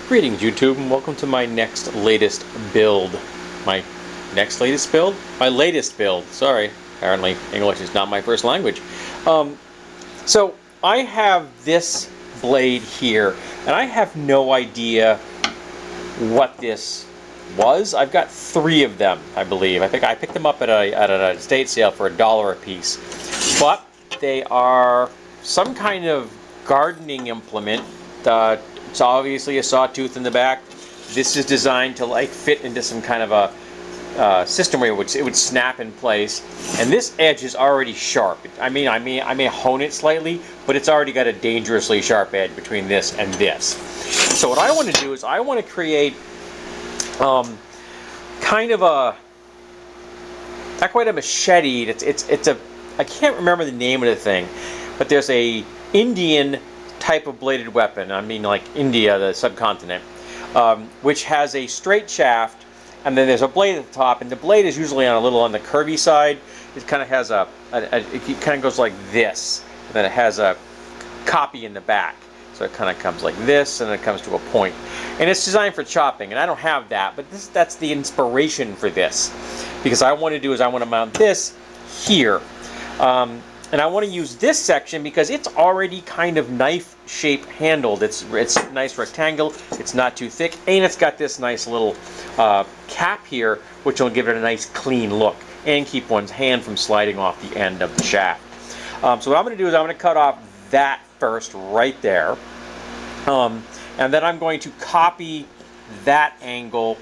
Greetings YouTube and welcome to my latest build. My latest build, sorry. Apparently English is not my first language. So I have this blade here and I have no idea what this was. I've got 3 of them, I believe. I think I picked them up at an estate sale for $1 a piece. But they are some kind of gardening implement. It's obviously a sawtooth in the back. This is designed to like fit into some kind of a system where it would snap in place. And this edge is already sharp. I may hone it slightly, but it's already got a dangerously sharp edge between this and this. So what I want to do is I want to create kind of a, not quite a machete. It's a, I can't remember the name of the thing, but there's a Indian type of bladed weapon, I mean like India, the subcontinent, which has a straight shaft, and then there's a blade at the top, and the blade is usually on a little on the curvy side. It kind of has it kind of goes like this, and then it has a copy in the back. So it kind of comes like this, and it comes to a point. And it's designed for chopping, and I don't have that, but that's the inspiration for this. Because I want to mount this here. And I want to use this section because it's already kind of knife-shape handled. It's nice rectangle, it's not too thick, and it's got this nice little cap here, which will give it a nice clean look and keep one's hand from sliding off the end of the shaft. So what I'm going to do is I'm going to cut off that first right there. And then I'm going to copy that angle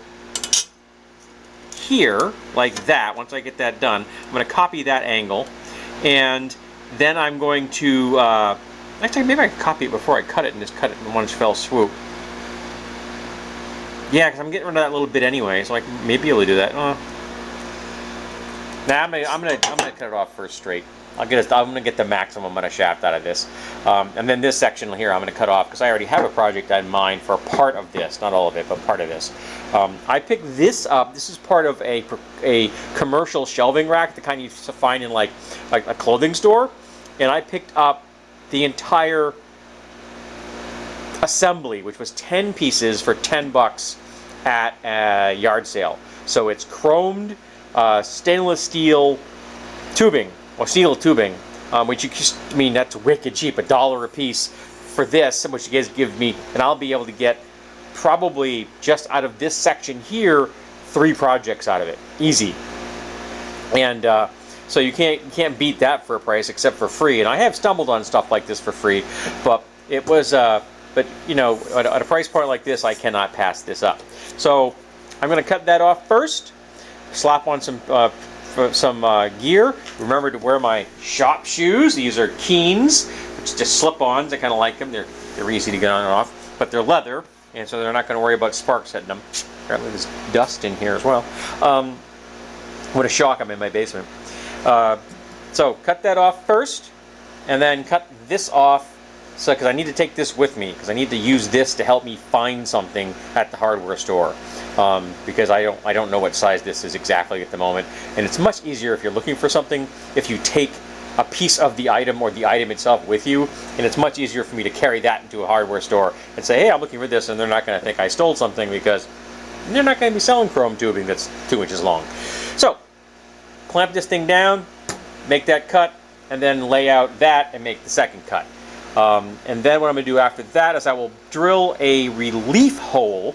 here, like that. Once I get that done, I'm going to copy that angle. And then I'm going to, actually maybe I can copy it before I cut it and just cut it in one fell swoop. Yeah, because I'm getting rid of that little bit anyway, so I can maybe be able to do that. Nah, I'm gonna cut it off first straight. I'm gonna get the maximum amount of shaft out of this, and then this section here I'm gonna cut off because I already have a project in mind for part of this, not all of it, but part of this. I picked this up. This is part of a commercial shelving rack, the kind you find in like a clothing store, and I picked up the entire assembly, which was 10 pieces for $10 at a yard sale. So it's chromed stainless steel tubing. Or steel tubing, which that's wicked cheap, $1 a piece for this, which you guys give me, and I'll be able to get probably just out of this section here 3 projects out of it, easy. And so you can't beat that for a price except for free. And I have stumbled on stuff like this for free, but it was but you know, at a price point like this, I cannot pass this up. So I'm going to cut that off first, slap on some gear. Remember to wear my shop shoes. These are Keens, which just slip-ons. I kind of like them. They're easy to get on and off, but they're leather, and so they're not going to worry about sparks hitting them. Apparently there's dust in here as well. What a shock, I'm in my basement. So cut that off first, and then cut this off, because I need to take this with me, because I need to use this to help me find something at the hardware store. Because I don't know what size this is exactly at the moment, and it's much easier if you're looking for something if you take a piece of the item or the item itself with you, and it's much easier for me to carry that into a hardware store and say, hey, I'm looking for this, and they're not going to think I stole something because they're not going to be selling chrome tubing that's 2 inches long. So clamp this thing down, make that cut, and then lay out that and make the second cut. And then what I'm going to do after that is I will drill a relief hole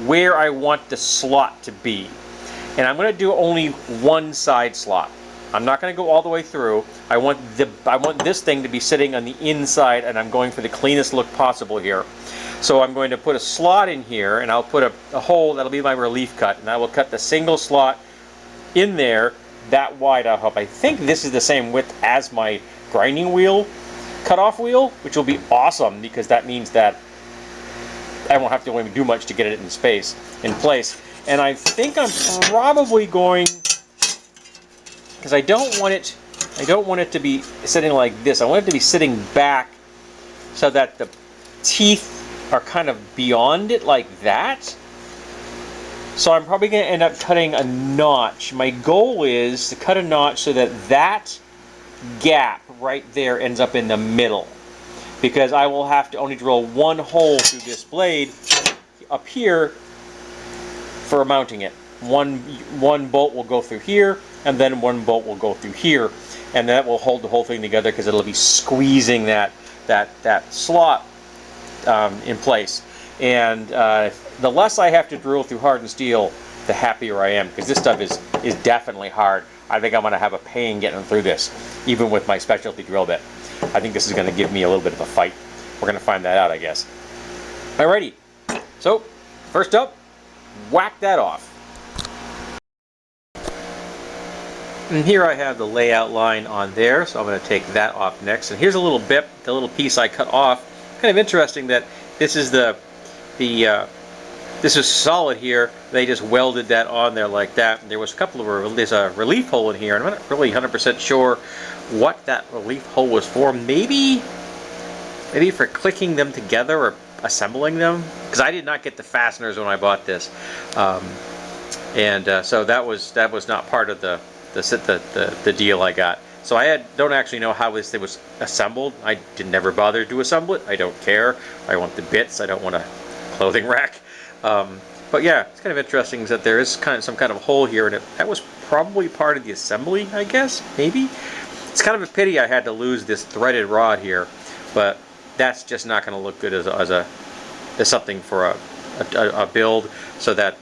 where I want the slot to be. And I'm going to do only one side slot. I'm not going to go all the way through. I want this thing to be sitting on the inside, and I'm going for the cleanest look possible here. So I'm going to put a slot in here, and I'll put a hole that'll be my relief cut, and I will cut the single slot in there that wide. I hope. I think this is the same width as my grinding wheel cutoff wheel, which will be awesome because that means that I won't have to really do much to get it in place. And I think I'm probably going, because I don't want it to be sitting like this. I want it to be sitting back so that the teeth are kind of beyond it like that. So I'm probably going to end up cutting a notch. My goal is to cut a notch so that that gap right there ends up in the middle, because I will have to only drill one hole through this blade up here for mounting it. One bolt will go through here, and then one bolt will go through here, and that will hold the whole thing together because it'll be squeezing that slot in place. And the less I have to drill through hardened steel, the happier I am, because this stuff is definitely hard. I think I'm going to have a pain getting through this, even with my specialty drill bit. I think this is going to give me a little bit of a fight. We're going to find that out, I guess. Alrighty, so first up, whack that off. And here I have the layout line on there, so I'm going to take that off next. And here's a little bit, the little piece I cut off. Kind of interesting that this is this is solid here. They just welded that on there like that. And there was a couple of there's a relief hole in here, and I'm not really 100% sure what that relief hole was for. Maybe for clicking them together or assembling them, because I did not get the fasteners when I bought this, so that was not part of the deal I got. So I don't actually know how this thing was assembled. I did never bother to assemble it. I don't care. I want the bits. I don't want a clothing rack. But yeah, it's kind of interesting that there is some kind of hole here, and that was probably part of the assembly, I guess, maybe. It's kind of a pity I had to lose this threaded rod here, but that's just not going to look good as something for a build, so that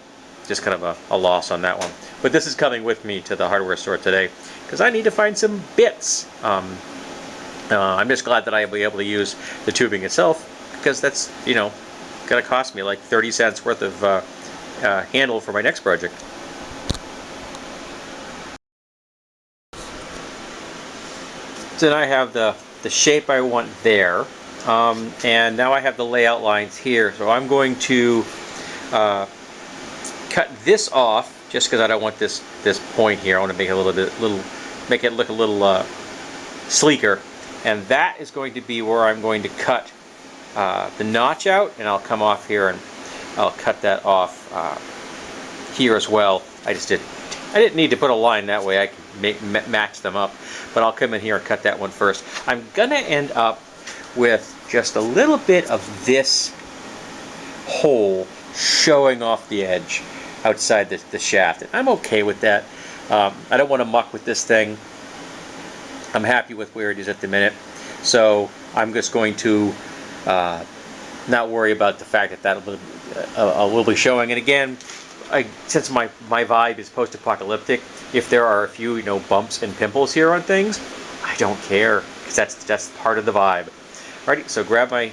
just kind of a loss on that one. But this is coming with me to the hardware store today because I need to find some bits. I'm just glad that I will be able to use the tubing itself, because that's, going to cost me like 30 cents worth of handle for my next project. So then I have the shape I want there, and now I have the layout lines here. So I'm going to cut this off just because I don't want this point here. I want to make it make it look a little sleeker, and that is going to be where I'm going to cut the notch out, and I'll come off here and I'll cut that off here as well. I didn't need to put a line that way. I can match them up, but I'll come in here and cut that one first. I'm gonna end up with just a little bit of this hole showing off the edge outside the shaft, and I'm okay with that. I don't want to muck with this thing. I'm happy with where it is at the minute, so I'm just going to not worry about the fact that will be showing. And again, since my vibe is post-apocalyptic, if there are a few bumps and pimples here on things, I don't care, because that's part of the vibe. Alrighty, so grab my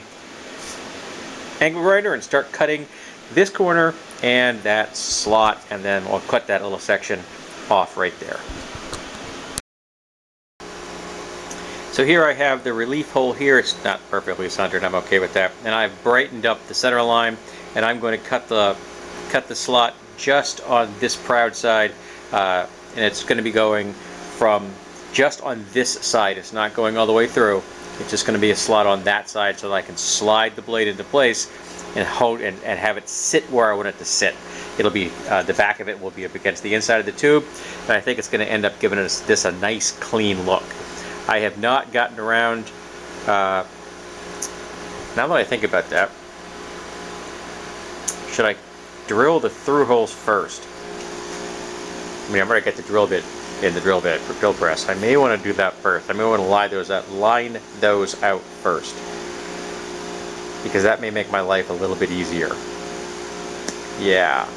angle grinder and start cutting this corner and that slot, and then I'll cut that little section off right there. So here I have the relief hole here. It's not perfectly centered. I'm okay with that. And I've brightened up the center line, and I'm going to cut the slot just on this proud side, and it's going to be going from just on this side. It's not going all the way through. It's just going to be a slot on that side so that I can slide the blade into place and have it sit where I want it to sit. It'll be the back of it will be up against the inside of the tube, and I think it's going to end up giving us this a nice clean look. I have not gotten around, now that I think about that, should I drill the through holes first? I mean, I'm going to get the drill bit in the drill press. I may want to do that first. I may want to line those out first, because that may make my life a little bit easier. Yeah,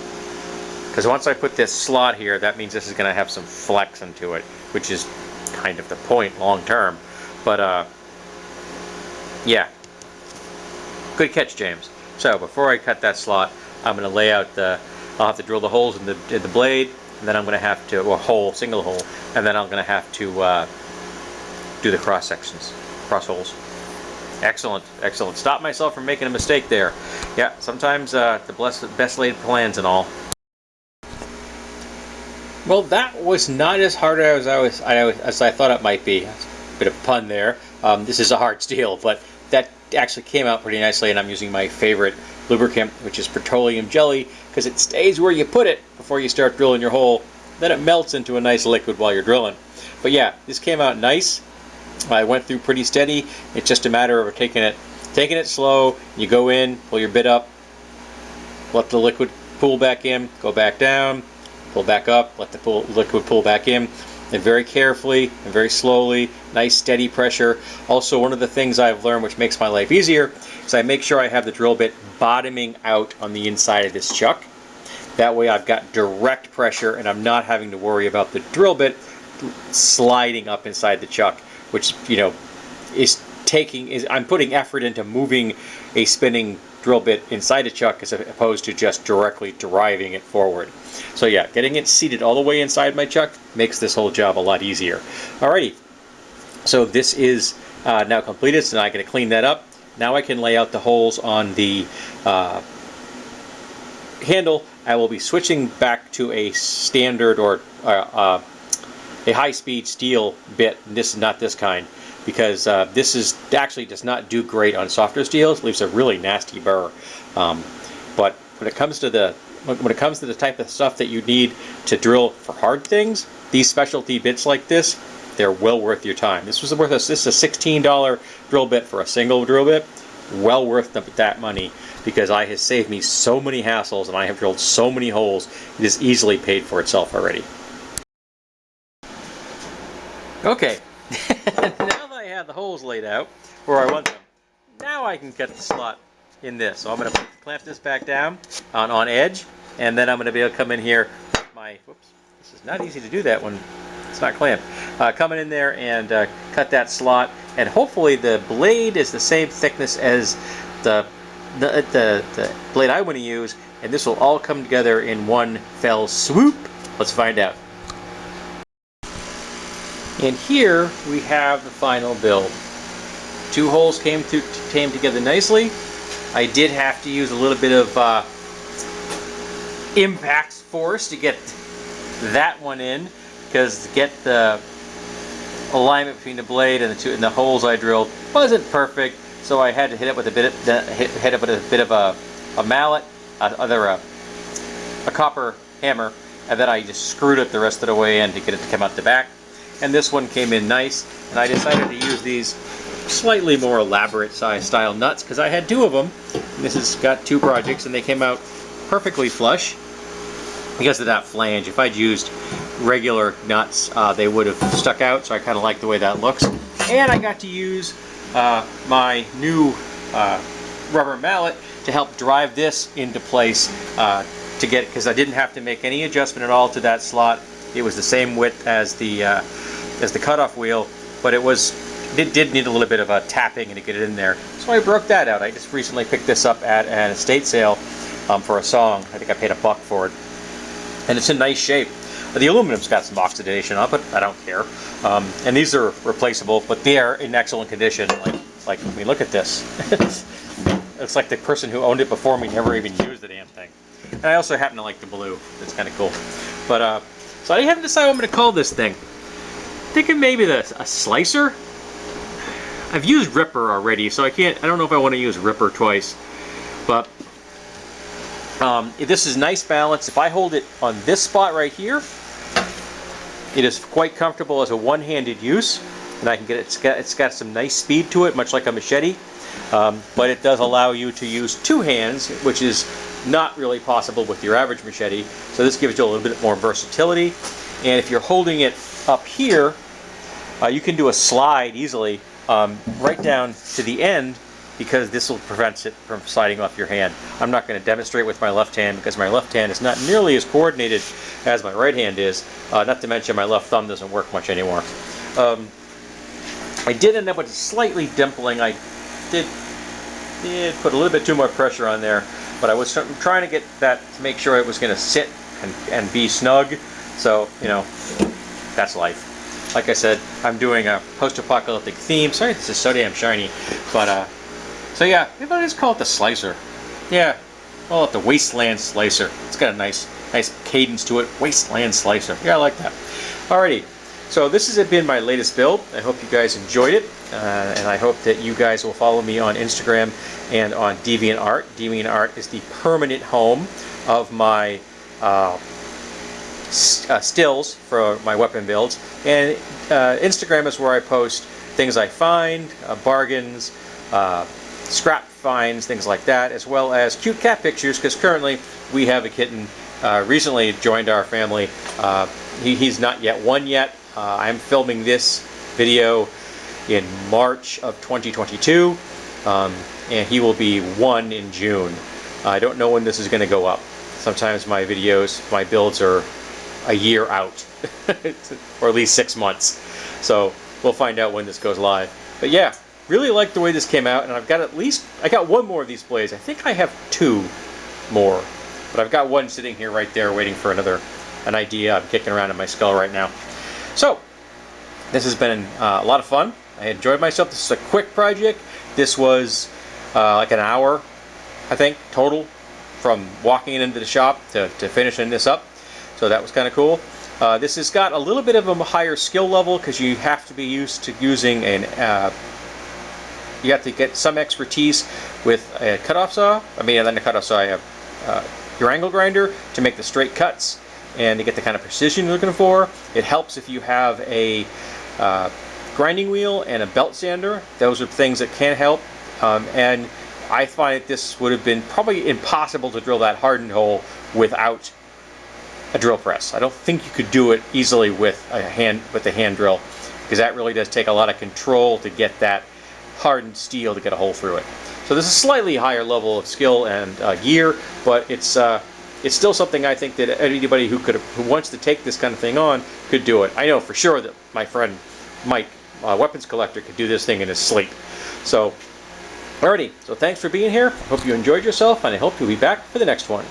because once I put this slot here, that means this is going to have some flex into it, which is kind of the point long term. But yeah, good catch, James. So before I cut that slot, I'm going to lay out I'll have to drill the holes in the blade, and then I'm going to have to, or single hole, and then I'm going to have to do the cross sections, cross holes. Excellent, excellent. Stop myself from making a mistake there. Yeah, sometimes the best laid plans and all. Well, that was not as hard as I thought it might be. That's a bit of a pun there. This is a hard steel, but that actually came out pretty nicely, and I'm using my favorite lubricant, which is petroleum jelly, because it stays where you put it before you start drilling your hole. Then it melts into a nice liquid while you're drilling. But yeah, this came out nice. I went through pretty steady. It's just a matter of taking it slow. You go in, pull your bit up, let the liquid pool back in, go back down, pull back up, let the liquid pool back in, and very carefully and very slowly, nice steady pressure. Also, one of the things I've learned which makes my life easier is I make sure I have the drill bit bottoming out on the inside of this chuck. That way I've got direct pressure and I'm not having to worry about the drill bit sliding up inside the chuck, which, you know, I'm putting effort into moving a spinning drill bit inside a chuck as opposed to just directly driving it forward. So yeah, getting it seated all the way inside my chuck makes this whole job a lot easier. Alrighty, so this is now completed, so now I'm going to clean that up. Now I can lay out the holes on the handle. I will be switching back to a standard or a high-speed steel bit. This is not this kind, because this actually does not do great on softer steels. It leaves a really nasty burr. But when it comes to the type of stuff that you need to drill for hard things, these specialty bits like this, they're well worth your time. This is a $16 drill bit for a single drill bit. Well worth that money, because it has saved me so many hassles and I have drilled so many holes. It is easily paid for itself already. Okay, now that I have the holes laid out where I want them, now I can cut the slot in this. So I'm going to clamp this back down on edge, and then I'm going to be able to come in here with my, whoops, this is not easy to do that when it's not clamped. Coming in there and cut that slot, and hopefully the blade is the same thickness as the blade I want to use, and this will all come together in one fell swoop. Let's find out. And here we have the final build. Two holes came together nicely. I did have to use a little bit of impact force to get that one in, because to get the alignment between the blade and the holes I drilled wasn't perfect. So I had to hit it with a bit of a mallet, a copper hammer, and then I just screwed it the rest of the way in to get it to come out the back. And this one came in nice, and I decided to use these slightly more elaborate style nuts because I had two of them. And this has got two projects, and they came out perfectly flush because of that flange. If I'd used regular nuts, they would have stuck out, so I kind of like the way that looks. And I got to use my new rubber mallet to help drive this into place because I didn't have to make any adjustment at all to that slot. It was the same width as the cutoff wheel, but it did need a little bit of a tapping to get it in there. So I broke that out. I just recently picked this up at an estate sale for a song. I think I paid $1 for it, and it's in nice shape. The aluminum's got some oxidation on it, but I don't care. And these are replaceable, but they are in excellent condition. Like I mean, look at this. It's like the person who owned it before me never even used the damn thing. And I also happen to like the blue. It's kind of cool. But so I haven't decided what I'm going to call this thing. Thinking maybe a slicer. I've used Ripper already, so I don't know if I want to use Ripper twice. But this is nice balance. If I hold it on this spot right here, it is quite comfortable as a one-handed use, and I can get it. It's got some nice speed to it, much like a machete. But it does allow you to use two hands, which is not really possible with your average machete. So this gives you a little bit more versatility. And if you're holding it up here, you can do a slide easily right down to the end, because this will prevent it from sliding off your hand. I'm not going to demonstrate with my left hand because my left hand is not nearly as coordinated as my right hand is. Not to mention my left thumb doesn't work much anymore. I did end up with slightly dimpling. I did put a little bit too much pressure on there, but I was trying to get that to make sure it was going to sit and be snug. So, you know, that's life. Like I said, I'm doing a post-apocalyptic theme. Sorry this is so damn shiny. But, so yeah, maybe I'll just call it the slicer. Yeah, call it the Wasteland slicer. It's got a nice cadence to it. Wasteland slicer. Yeah, I like that. Alrighty. So this has been my latest build. I hope you guys enjoyed it, and I hope that you guys will follow me on Instagram and on DeviantArt. DeviantArt is the permanent home of my stills for my weapon builds, and Instagram is where I post things I find, bargains, scrap finds, things like that, as well as cute cat pictures, because currently we have a kitten, recently joined our family. He's not yet one yet. I'm filming this video in March of 2022, and he will be 1 in June. I don't know when this is going to go up. Sometimes my videos, my builds are a year out, or at least 6 months. So we'll find out when this goes live. But yeah, really like the way this came out, and I've got I got one more of these blades. I think I have 2 more, but I've got one sitting here right there waiting for an idea I'm kicking around in my skull right now. So this has been a lot of fun. I enjoyed myself. This is a quick project. This was like an hour, I think, total, from walking into the shop to finishing this up. So that was kind of cool. This has got a little bit of a higher skill level because you have to be used to using you have to get some expertise with a cutoff saw. I mean, not a cutoff saw, I have your angle grinder to make the straight cuts and to get the kind of precision you're looking for. It helps if you have a grinding wheel and a belt sander. Those are things that can help. And I find that this would have been probably impossible to drill that hardened hole without a drill press. I don't think you could do it easily with a hand drill, because that really does take a lot of control to get that hardened steel to get a hole through it. So this is a slightly higher level of skill and gear, but it's still something I think that anybody who wants to take this kind of thing on could do it. I know for sure that my friend Mike, weapons collector, could do this thing in his sleep. So alrighty, so thanks for being here. I hope you enjoyed yourself, and I hope you'll be back for the next one.